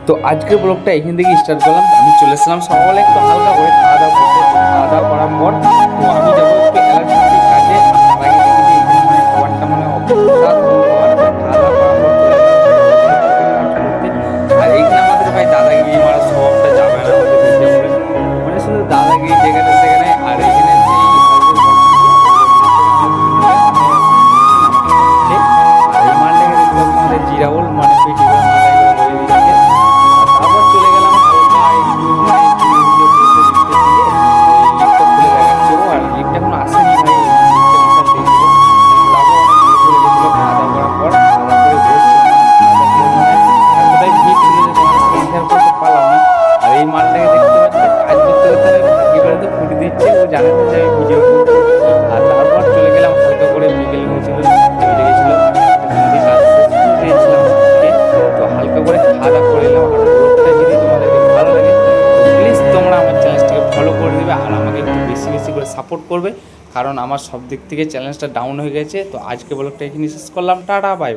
তো আজকের ব্লগটা এখান থেকে স্টার্ট করলাম। আমি চলে এসেছিলাম সকালে একটু হালকা করে খাওয়া দাওয়া করতে। খাওয়া দাওয়া করার পর তো আমি যাবো একটু ইলেকট্রিক কাজে। আর তার আগে দেখি যে এখানে মানে খাবারটা মানে অসাধারণ খাবার। খাওয়া দাওয়া করার পর চলে এলাম কাজ করতে। আর এইখানে আমাদের ভাই দাদাগিরি মারার স্বভাবটা যাবে না আমাদের মির্জাপুরে। মানে শুধু দাদাগিরি যেখানে সেখানে। আর এখানে যে আর এই মালটাকে দেখতে পাচ্ছি আমাদের জিরাউল মানে পেটি করে মালটা এগুলো ধরে দিচ্ছে। আর তারপর চলে গেলাম হালকা একটু মানে একটু ভিডিও করতে লিফটে দিয়ে ওই লিফটটা খুলে দেখাচ্ছিল। আর লিফট এখন আসেনি ভাই, লিফটটা বিশাল দেরি ছিল। তারপর অনেক ভিড় করে গেছিলো। খাওয়া দাওয়া করার পর খাওয়া দাওয়া করে বসছিলাম। খাওয়া দাওয়া করে মানে এতটাই ভিড় ছিল যে তোমার সাথে শেয়ার করতে পারলাম না। আর এই মালটাকে দেখতে পাচ্ছি কাজ করতে করতে আমি ফাঁকি করে তো ফুটে দিচ্ছে, ও জানে না যে আমি ভিডিও করছি। আর তারপর চলে গেলাম হালকা করে, বিকেল হয়েছিল, বেড়ে গেছিলো। নদী কাজ শেষ করে দিয়েছিলাম আজকে। তো হালকা করে খাওয়া দাওয়া করে এলাম। আর ব্লগটা যদি তোমাদেরকে ভালো লাগে তো প্লিজ তোমরা আমার চ্যানেলটাকে ফলো করে দেবে আর আমাকে একটু বেশি বেশি করে সাপোর্ট করবে, কারণ আমার সব দিক থেকে চ্যালেঞ্জটা ডাউন হয়ে গেছে। তো আজকে ব্লগটা এখানে শেষ করলাম। Ta-ta, by.